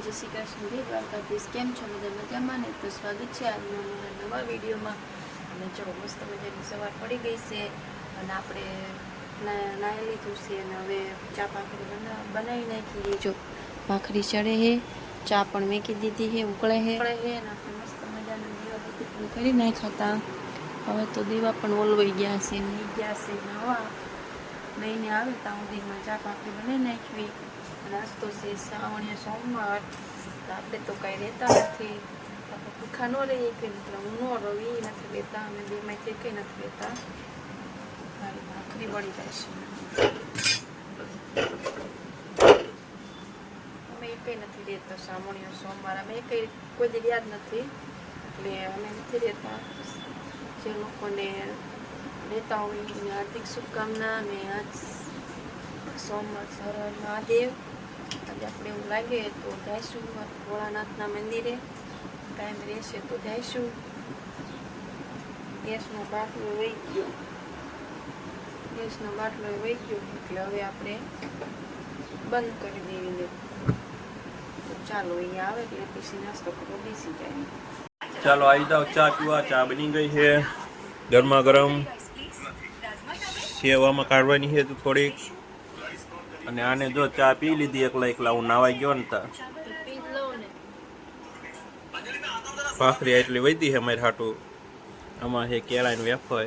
જય શ્રી કૃષ્ણ, જય દ્વારકાધીશ. કેમ છો બધા મજામાં ને? તો સ્વાગત છે આજના અમારા નવા વિડીયોમાં. અને જો મસ્ત મજાની સવાર પડી ગઈ છે અને આપણે નાહી લીધું છે અને હવે ચા ભાખરી બનાવી નાખીએ. જો ભાખરી ચડે છે, ચા પણ મેકી દીધી છે, ઉકળે છે અને આપણે મસ્ત મજાના દીવા બધી કરી નાખ્યા હતા. હવે તો દીવા પણ ઓલવાઈ ગયા છે, નહીં ગયા છે નવા લઈને આવે ત્યાં સુધીમાં ચા ભાખરી બનાવી નાખવી. નાસ્તો છે શ્રાવણીય સોમવાર, તો આપણે તો કાંઈ રહેતા નથી, આપણે ભૂખા ન રહીએ કે મિત્રો હું ન રવી નથી લેતા, અમે બેમાંથી કંઈ નથી લેતા. મારી ભાખરી વળી જાય છે, અમે એ કંઈ નથી રહેતા શ્રાવણીય સોમવાર, અમે એ કંઈ કોઈ દી યાદ નથી, એટલે અમે નથી રહેતા. જે લોકોને રહેતા હોય એને હાર્દિક શુભકામના. અને આજ સોમવાર સર મહાદેવ, આજે આપણે એવું લાગે તો જઈશું ભોળાનાથના મંદિરે, ટાઈમ રહેશે તો જઈશું. ગેસનો બાટલો વહી ગયો, એટલે હવે આપણે બંધ કરી દેવી. તો ચાલો અહીંયા આવે એટલે પછી નાસ્તો કરવો બેસી જાય. ચાલો આવી જાઓ ચા પીવા. ચા બની ગઈ છે, ગરમા ગરમ. સેવામાં કાઢવાની છે તો થોડીક. અને આને જો ચા પી લીધી એકલા હું નાવાઈ ગયો ને તા ભાખરી એટલી વધી છે મારી હાટું. આમાં છે કેળાની વેફર.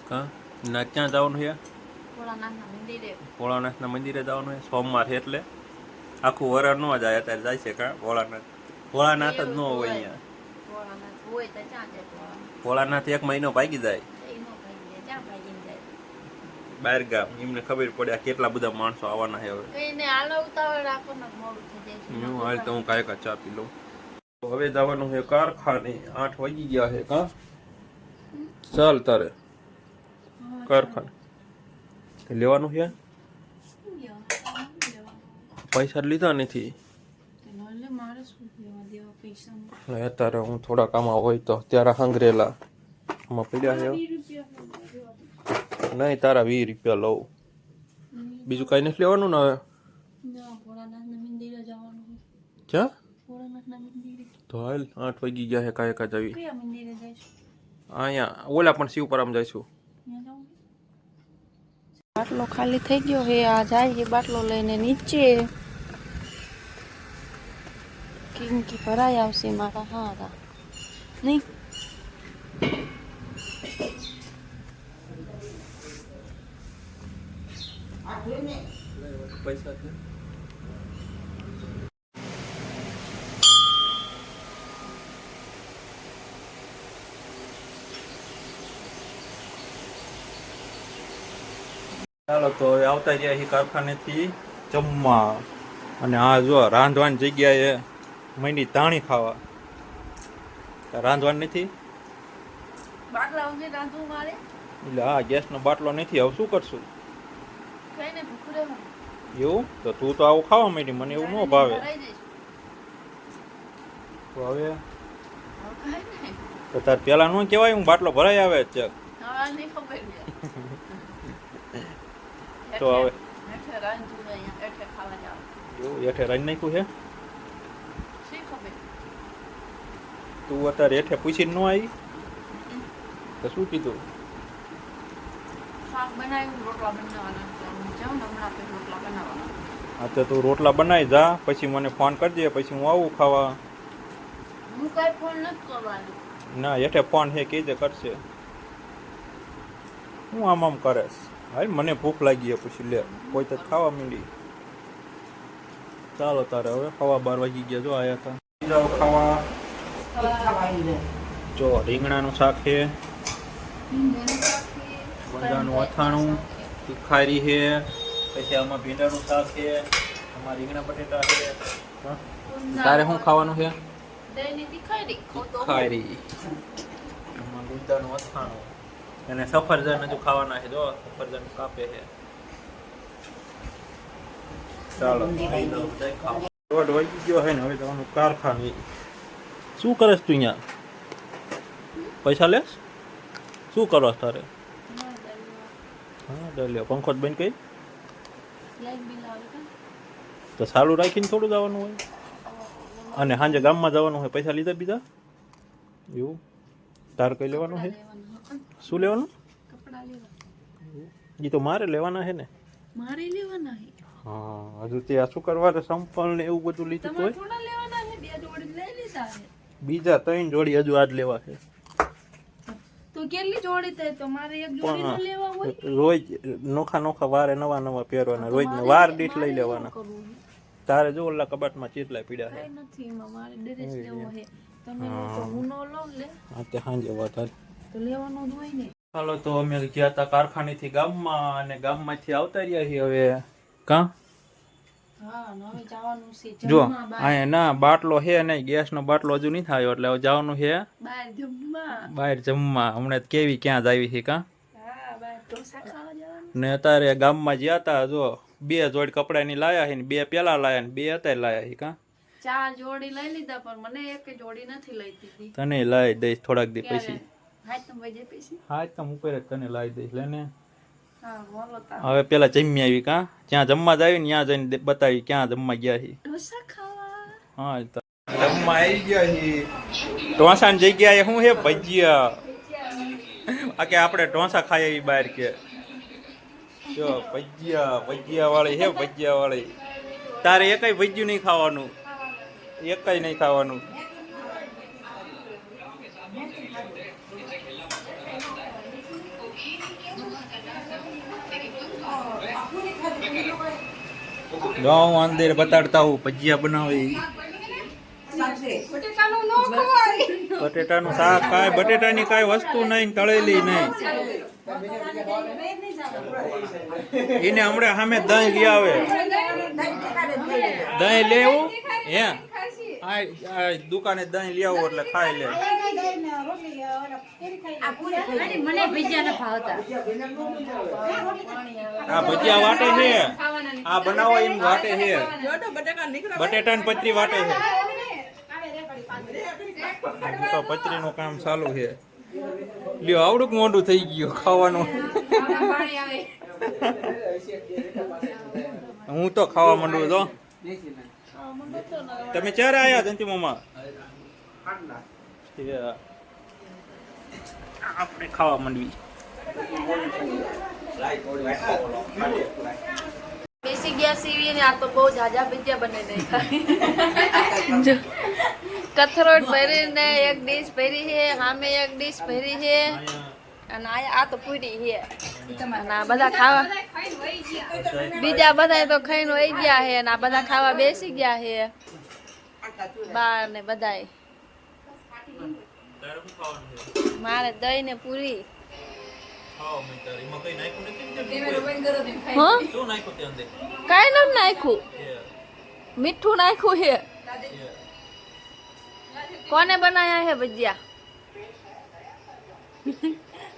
હા ના ક્યાં જવાનું છે? ભોળાનાથના મંદિરે જવાનું છે. સોમવાર છે એટલે આખું વર ન જાય, અત્યારે જાય છે કા ભોળાનાથ જ ન હોય અહીંયા. ભોળાનાથ એક મહિનો ભાગી જાય બહાર ગામ, એમને ખબર પડે કેટલા બધા માણસો આવવાના છે. હવે હાલ તો હું કાંઈ ચા પી લઉં. હવે જવાનું છે કારખાને, 8 વાગી ગયા છે. કા ચાલ તારે કારખાને લેવાનું છે. પૈસા લીધા નથી અત્યારે. હું થોડા કામમાં હોય તો ત્યારે હંગરેલા આમાં પડ્યા છે. નહીં તારા 20 રૂપિયા લઉં, બીજું કઈ નથી લેવાનું ને. હવે ક્યાં તો હાલ 8 વાગી ગયા છે. કાંઈ જવી અહીંયા ઓલા પણ શિવપરામ જઈશું. બાટલો ખાલી થઈ ગયો હે, આ જાય બાટલો લઈને નીચે, કિંકી ભરાઈ આવશે મારા હારા નહીં. પૈસા ચાલો તો હવે આવતા રહ્યા છીએ કારખાનેથી જમવા. અને આ જો રાંધવાની જગ્યાએ મંડી તાણી ખાવા. રાંધવાનું નથી એટલે હા ગેસનો બાટલો નથી. હવે શું કરશું? એવું તો તું તો આવું ખાવા માંડી, મને એવું ન ભાવે. તો હવે તો તાર પેલા નું કહેવાય હું બાટલો ભરાઈ આવે છે. તો હવે એવું હેઠે રાંધી નાખ્યું છે. તું અત્યારે હેઠે પૂછીને ન આવી તો શું કીધું? હા તો તું રોટલા બનાવી જા, પછી મને ફોન કરજે, પછી હું આવું ખાવા. ના હેઠે ફોન છે કીધે કરશે. હું આમ કરેશ. હાલ મને ભૂખ લાગી છે પછી લે કોઈ તો ખાવા માંડી. ચાલો તારે હવે ખાવા 12 વાગી ગયા. જો આયા હતા જાઓ ખાવા. જો રીંગણાનું શાક છે, બધાનું અથાણું, તીખારી છે, પછી આમાં ભીંડાનું શાક છે, આમાં રીંગણા બટેટા છે. તારે શું ખાવાનું છે? તીખારી, આમાં ગુંદાનું અથાણું અને સફરજન હજુ ખાવાના છે. જો સફરજન કાપે છે. ચાલો 1:30 વાગી ગયો છે ને હવે જવાનું કારખાને. શું કરે તું અહીંયા? પૈસા લેસ? શું કરો તારે? હા લે પંખો જ બંધ કરી તો ચાલુ રાખીને થોડું જવાનું હોય. અને સાંજે ગામમાં જવાનું હોય પૈસા લીધા બીજા એવું તાર કઈ લેવાનું છે શું લેવાનું કપડા લેવા એ તો મારે લેવાના છે ને મારે લેવાના છે હા હજુ ત્યાં શું કરવા સંપલ ને એવું બધું લીધું તમારે તોય થોડા લેવાના છે બે જોડી લઈ લીધા છે બીજા 3 જોડી હજુ આજ લેવા છે તો કેટલી જોડી થાય તો મારે એક જોડી ન લેવા હોય રોજ નોખા નોખા વારે નવા નવા પહેરવાના રોજ વાર દીઠ લઈ લેવાના તારે જો ઓલા કબાટમાં ચેટલા પીડા છે કઈ નથી એમાં મારે ડ્રેસ લેવો છે તમે તો હું નો લો લે હા તે સાંજે વધારે તો લેવાનો જ હોય ને ચાલો તો અમે ગયા હતા કારખાનેથી ગામમાં અને ગામમાંથી આવતા રહ્યા છીએ હવે કા હા હવે જવાનું છે જો જમવા બહાર અહીંયા ના બાટલો છે નહીં ગેસનો બાટલો હજુ નહીં થયો એટલે હવે જવાનું છે બહાર જમવા બહાર જમવા હમણાં કેવી ક્યાં જ આવી છે કા હા બહાર ઢોસા ખાવા જવાનું ને અત્યારે ગામમાં જ્યાં હતા જો 2 જોડી કપડાની લાયા છે ને 2 પેલા લાયા ને 2 અત્યારે લાયા છે કા 4 જોડી લઈ લીધા પણ મને એક જોડી નથી લઈ દીધી તને લાવી દઈશ થોડાક દી પછી હા તમે વજે પૈસા હા તમ ઉપર જ તને લાવી દઈશ લેને હા બોલો તા હવે પેલા જમી આવી કા જ્યાં જમવા જ આવી ને ત્યાં જઈને બતાવી ક્યાં જમવા ગયા છે ઢોસા ખાવા હા તો જમવા આવી ગયા છે ઢોસાની જગ્યાએ શું છે ભજીયા આ કે આપણે ઢોસા ખાઈએ એવી બહાર કે જો ભજીયા વાળી છે ભજીયા વાળી તારે એકય ભજીયું નહીં ખાવાનું એકય નહીં ખાવાનું જો હું અંદર બતાડતા હું ભજીયા બનાવી બટેટાનું શાક કાંઈ બટેટાની કાંઈ વસ્તુ નહીં તળેલી નહીં એને હમણાં સામે દહીં લઈ આવે દહીં લેવું હે આ દુકાને દહીં લઈ આવું એટલે ખાઈ લે મને ભજીયા ન ભાવતા આ ભજીયા વાટે છે આ બનાવો એમ વાટે છે બટેટાની પતરી વાટે છે તો પતરીનું કામ ચાલુ છે લ્યો આવડું મોઢું થઈ ગયું ખાવાનું હું તો ખાવા માંડું તો તમે ક્યારે આયા જંતી મામા આપણે ખાવા માંડવી બેસી ગયા સીવી ને આ તો બહુ જાજા ભજીયા બનાવી દઈ કથરોટ ભરીને એક ડીશ ભરી છે સામે એક ડીશ ભરી છે અને આ તો પૂરી છે અને આ બધા ખાવા બીજા બધા તો ખાઈને વહી ગયા છે અને આ બધા ખાવા બેસી ગયા છે બાર ને બધાય મારે દહીં ને પૂરી કાઈ નથી નાખ્યું મીઠું નાખ્યું છે કોને બનાયા હે ભજીયા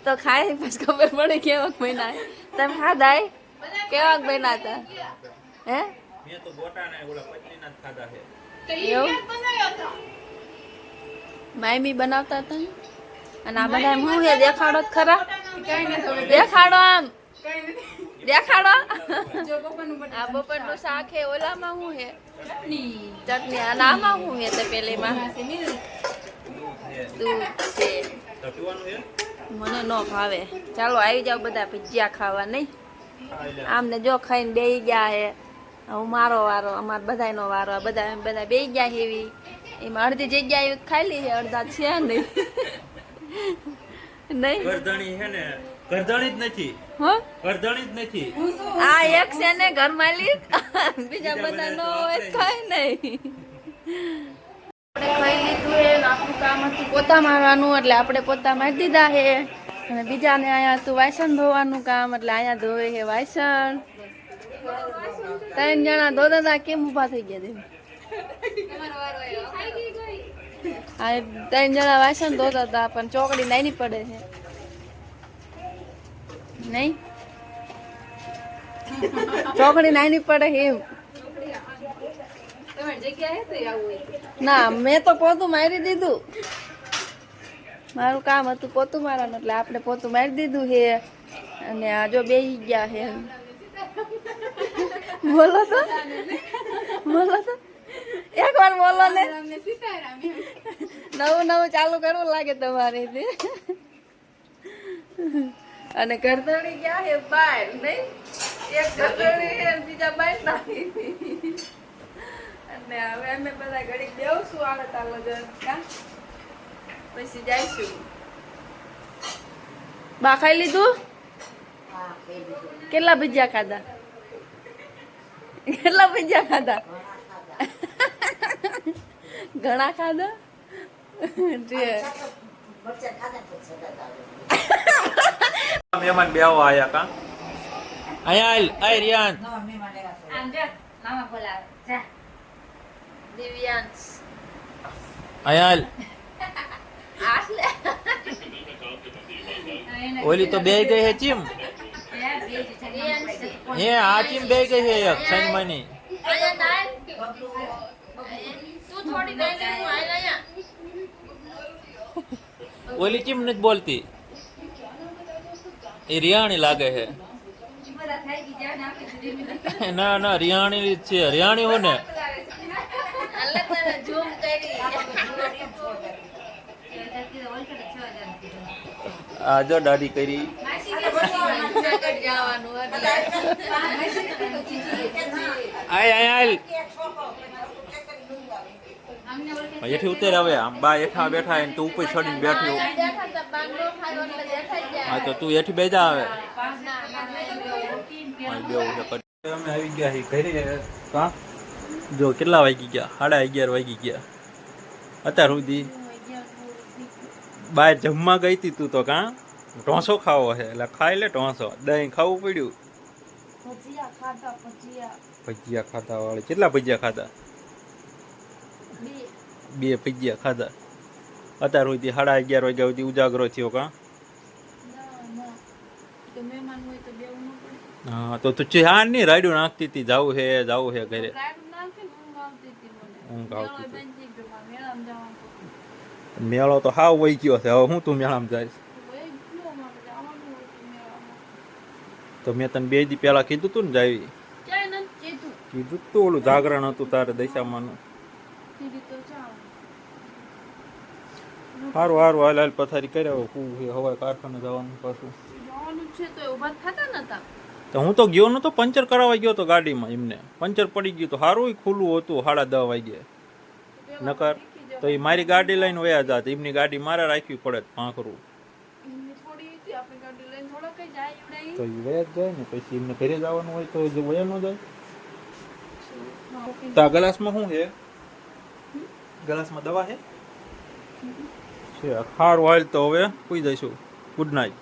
તો ખાય પછી ખબર પડે કેવાક બન્યા તમે ખાધા કેવાક બન્યા હતા હે મેં તો ગોટાને ઓલા પતરીના જ ખાધા છે માયમી બનાવતા હતા અને આ બધા હું હે દેખાડો ખરા દેખાડો આમ દેખાડો આ બપોરનું શાક હે ઓલામાં હું હે ચટણી અને આમાં હું હે તે પેલીમાં દૂધ છે મને ન ભાવે ચાલો આવી જાવ બધા ભજીયા ખાવા નહીં આમને જો ખાઈને બેસી ગયા હે હું મારો વારો અમાર બધાનો વારો બધા બેસી ગયા છે એવી એમાં અડધી જગ્યાએ ખાઈ લી છે અડધા છે નહીં નહીં ગરદણી છે ને ગરદણી જ નથી હો ગરદણી જ નથી આ એક છે ને ઘર માલિક બીજા બધા નો હોય ખાય નહીં આપણે ખાઈ લીધું હે આપણું કામ હતું પોતા મારવાનું એટલે આપણે પોતા મારી દીધા છે અને બીજાને અહીંયા હતું વાસણ ધોવાનું કામ એટલે અહીંયા ધોવે છે વાસણ 3 જણા ધોતા હતા કેમ ઊભા થઈ ગયા આ 3 જણા વાસણ ધોતા હતા પણ ચોકડી નાની પડે છે નહીં ચોકડી નાની પડે એમ ના મેં તો પોતું મારી દીધું મારું કામ હતું પોતું મારવાનું એટલે આપણે પોતું મારી દીધું છે અને આ જો બેસી ગયા છે બોલો તો એકવાર બોલો ને અમને શીખવાડ્યા અમે. નવું નવું ચાલુ કરવું લાગે તમારે અને ગરદડી ગયા હે બહાર નહીં એક ગરદડી હે અને બીજા બહાર નાખી અને હવે અમે બધા ઘડી બેવશું આળત આ લગન કા પછી જઈશું બા ખાઈ લીધું કેટલા ભજીયા ખાધા કેટલા ભજીયા ખાધા ઘણા ખાધા મહેમાન બે આયા કા અહીંયા આય રિયાન આમ જો મામા બોલાવે જા દિવ્યાંશ અહીંયા આસલે ઓલી તો બે ગઈ હે ચીમ હે આ ચીમ બે ગઈ હે એક સનમની આયા નાલ તું થોડી નાલ હું આયા આયા ઓલી ચીમ નથી બોલતી એ રિયાણી લાગે છે ના ના રિયાણી જ છે રિયાણી હો ને અલ્લે તને ઝૂમ કરી આ જો દાઢી કરી જગત જવાનું આય આય આય એઠી ઉતર હવે આમ બા એઠા બેઠા એને તું ઉપર ચડીને બેઠ્યો હા તો તું એઠી બેજા આવે અમે આવી ગયા છીએ ઘરે કા જો કેટલા વાગી ગયા 11:30 વાગી ગયા અત્યાર સુધી બહાર જમવા ગઈ હતી તું તો કા ઢોસો ખાવો છે એટલે ખાઈ લે ઢોસો દહીં ખાવું પડ્યું ભજીયા ખાધા વાળી કેટલા ભજીયા ખાધા બે ભજીયા ખાધા અત્યાર સુધી 11:30 વાગ્યા સુધી ઉજાગરો થયો કા હા તો તું ચા નહીં રાડ્યું નાખતી હતી જાવું છે ઘરે ઊંઘ આવતી હતી મેળો તો હાવ વહી ગયો છે હવે હું તું મેળામાં જાય તો મેં તને 2 દી પહેલા કીધું તું ને જાવી કીધું તું ઓલું જાગરણ હતું તારે દશામાનું સારું હાલ હાલ પથારી કર્યા હવે કારખાને જવાનું પાછું તો હું તો ગયો નતો પંચર કરાવવા ગયો તો ગાડીમાં એમને પંચર પડી ગયું તો સારું ખુલ્લું હતું 10:30 વાગ્યે નકર તો એ મારી ગાડી લઈને વયા જાત એમની ગાડી મારે રાખવી પડે પાંખરું તો એ વયા જ જાય ને પછી એમને ઘરે જવાનું હોય તો વયા ન જાય તો આ ગ્લાસમાં શું છે ગ્લાસમાં દવા છે સારું હાલ તો હવે સુઈ જઈશું ગુડ નાઇટ